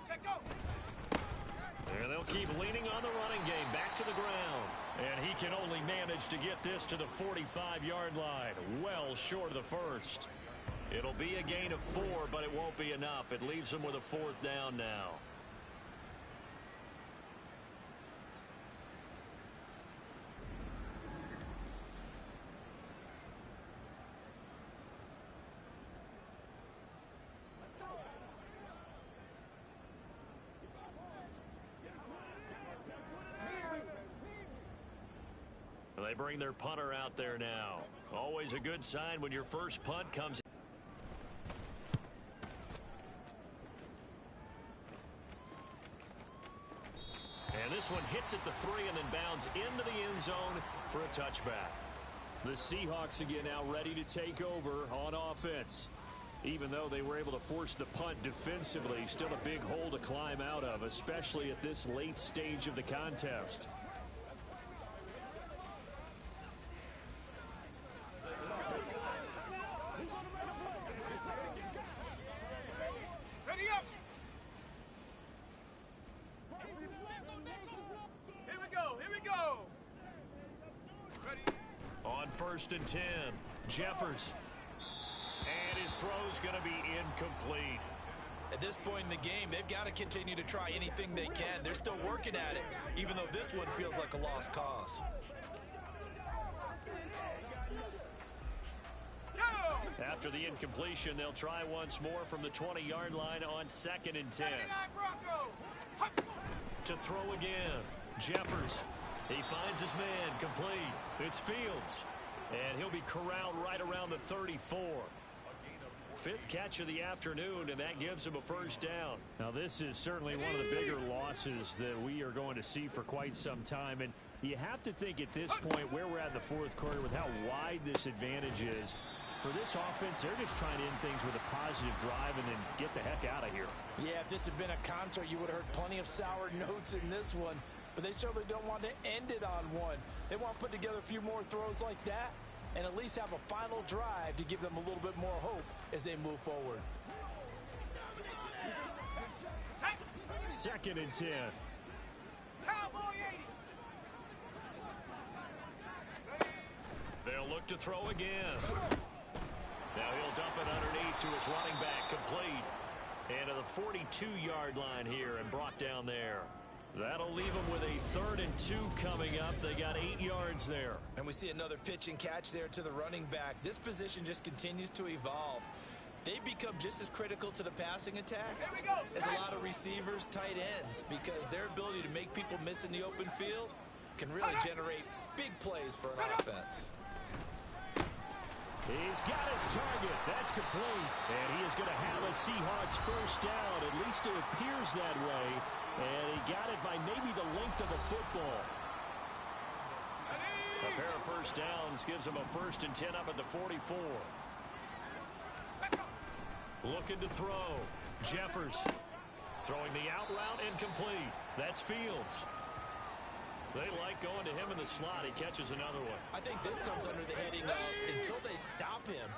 Check go. And they'll keep leaning on the running game back to the ground. And he can only manage to get this to the 45-yard line, well short of the first. It'll be a gain of 4, but it won't be enough. It leaves them with a 4th down now. They bring their punter out there now. Always a good sign when your first punt comes. And this one hits at the 3 and then bounds into the end zone for a touchback. The Seahawks again now ready to take over on offense. Even though they were able to force the punt defensively, still a big hole to climb out of, especially at this late stage of the contest. First and 10. Jeffers. And his throw's going to be incomplete. At this point in the game, they've got to continue to try anything they can. They're still working at it, even though this one feels like a lost cause. After the incompletion, they'll try once more from the 20-yard line on 2nd and 10. To throw again. Jeffers. He finds his man, complete. It's Fields. And he'll be corralled right around the 34. 5th catch of the afternoon, and that gives him a first down. Now, this is certainly one of the bigger losses that we are going to see for quite some time. And you have to think at this point where we're at in the 4th quarter with how wide this advantage is. For this offense, they're just trying to end things with a positive drive and then get the heck out of here. Yeah, if this had been a concert, you would have heard plenty of sour notes in this one. But they certainly don't want to end it on one. They want to put together a few more throws like that and at least have a final drive to give them a little bit more hope as they move forward. 2nd and 10. They'll look to throw again. Now he'll dump it underneath to his running back, complete. And to the 42-yard line here and brought down there. That'll leave them with a 3rd and 2 coming up. They got 8 yards there. And we see another pitch and catch there to the running back. This position just continues to evolve. They become just as critical to the passing attack as a lot of receivers, tight ends, because their ability to make people miss in the open field can really generate big plays for an offense. He's got his target. That's complete. And he is going to have a Seahawks first down. At least it appears that way. And he got it by maybe the length of the football. A pair of first downs gives him a 1st and 10 up at the 44. Looking to throw. Jeffers. Throwing the out route incomplete. That's Fields. They like going to him in the slot. He catches another one. I think this comes under the heading of until they stop him,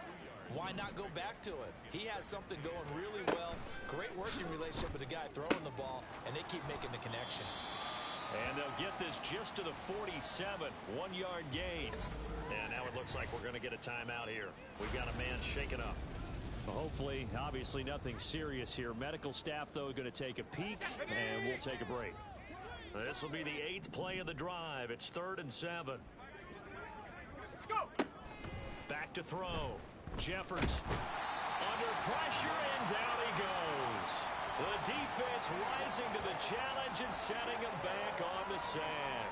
why not go back to it? He has something going really well. Great working relationship with the guy throwing the ball, and they keep making the connection. And they'll get this just to the 47. 1-yard gain. And now it looks like we're going to get a timeout here. We've got a man shaken up. Well, hopefully, obviously nothing serious here. Medical staff, though, going to take a peek, and we'll take a break. This will be the 8th play of the drive. It's 3rd and 7. Let's go. Back to throw. Jeffers under pressure, and down he goes. The defense rising to the challenge and setting him back on the sack.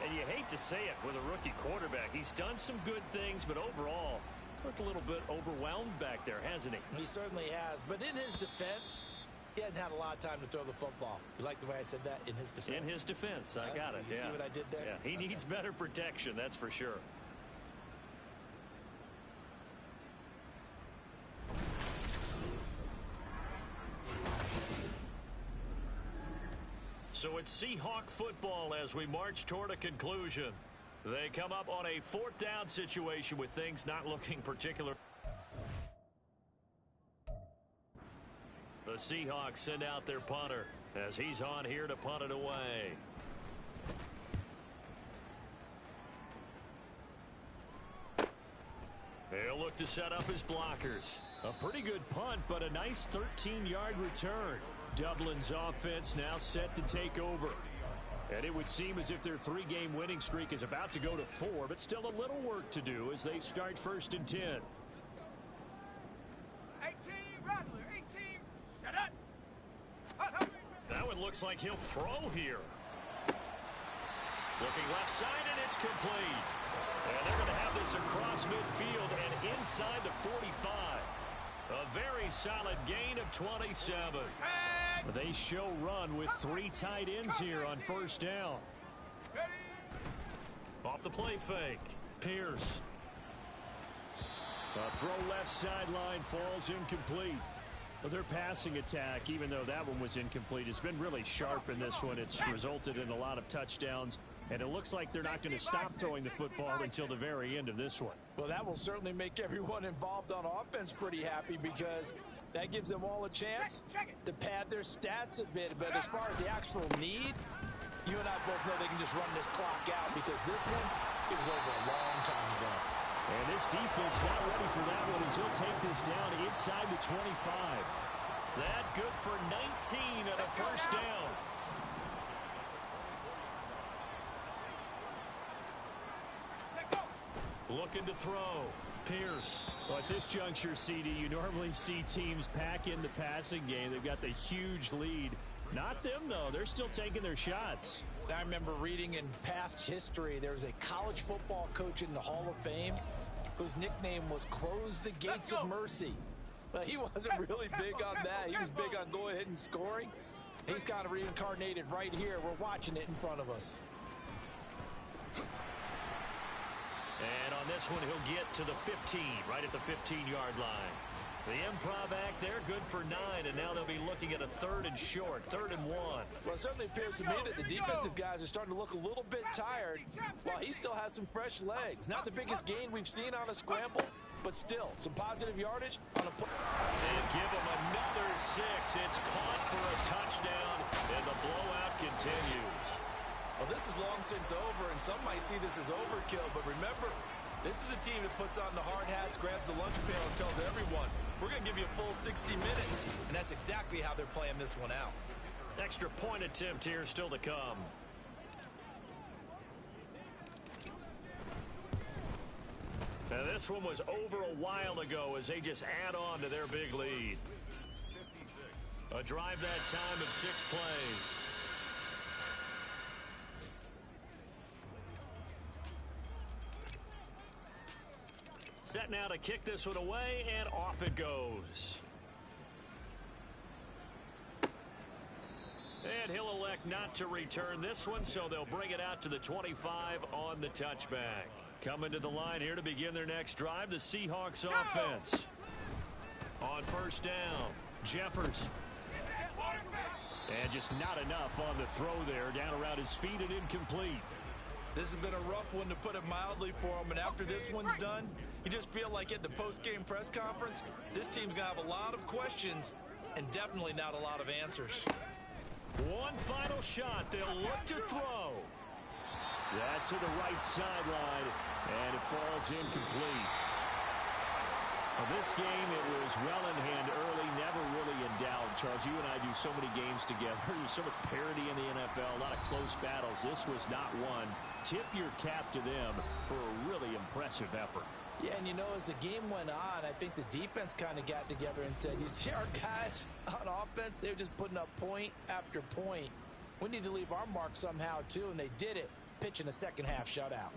And you hate to say it with a rookie quarterback. He's done some good things, but overall, looked a little bit overwhelmed back there, hasn't he? He certainly has. But in his defense, he hadn't had a lot of time to throw the football. You like the way I said that? In his defense? In his defense. I got it. You see what I did there? Yeah, he needs better protection, that's for sure. So it's Seahawk football as we march toward a conclusion. They come up on a 4th down situation with things not looking particular. The Seahawks send out their punter as he's on here to punt it away. He'll look to set up his blockers. A pretty good punt, but a nice 13-yard return. Dublin's offense now set to take over. And it would seem as if their 3-game winning streak is about to go to 4, but still a little work to do as they start 1st and 10. 18, Rattler, 18, shut up. That one looks like he'll throw here. Looking left side, and it's complete. And they're going to have this across midfield and inside the 45. A very solid gain of 27. They show run with 3 tight ends here on 1st down. Off the play fake. Pierce. A throw left sideline falls incomplete. Their passing attack, even though that one was incomplete, has been really sharp in this one. It's resulted in a lot of touchdowns. And it looks like they're not going to stop throwing the football until the very end of this one. Well, that will certainly make everyone involved on offense pretty happy because that gives them all a chance to pad their stats a bit. But as far as the actual need, you and I both know they can just run this clock out because this one, it was over a long time ago. And this defense not ready for that one as he'll take this down inside the 25. That good for 19 at a 1st down. Looking to throw. Pierce. Well, at this juncture, CD, you normally see teams pack in the passing game. They've got the huge lead. Not them, though. They're still taking their shots. I remember reading in past history, there was a college football coach in the Hall of Fame whose nickname was Close the Gates of Mercy. But he wasn't really big on that. He was big on going ahead and scoring. He's kind of reincarnated right here. We're watching it in front of us. And on this one, he'll get to the 15, right at the 15-yard line. The improv act there, good for 9, and now they'll be looking at a 3rd and short, 3rd and 1. Well, it certainly appears to me that the defensive guys are starting to look a little bit tired while he still has some fresh legs. Not the biggest gain we've seen on a scramble, but still, some positive yardage on a play. And give him another 6. It's caught for a touchdown, and the blowout continues. Well, this is long since over, and some might see this as overkill, but remember, this is a team that puts on the hard hats, grabs the lunch pail, and tells everyone, we're going to give you a full 60 minutes, and that's exactly how they're playing this one out. Extra point attempt here still to come. Now, this one was over a while ago as they just add on to their big lead. A drive that time of 6 plays. Set now to kick this one away, and off it goes. And he'll elect not to return this one, so they'll bring it out to the 25 on the touchback. Coming to the line here to begin their next drive, the Seahawks offense. On 1st down, Jeffers. And just not enough on the throw there, down around his feet and incomplete. This has been a rough one, to put it mildly, for him, and after this one's done, you just feel like at the post-game press conference, this team's going to have a lot of questions and definitely not a lot of answers. One final shot. They'll look to throw. That's to the right sideline, and it falls incomplete. Well, this game, it was well in hand early, never really in doubt. Charles, you and I do so many games together. There's so much parity in the NFL, a lot of close battles. This was not one. Tip your cap to them for a really impressive effort. Yeah, and you know, as the game went on, I think the defense kind of got together and said, you see our guys on offense, they're just putting up point after point. We need to leave our mark somehow, too, and they did it. pitching a second half shutout.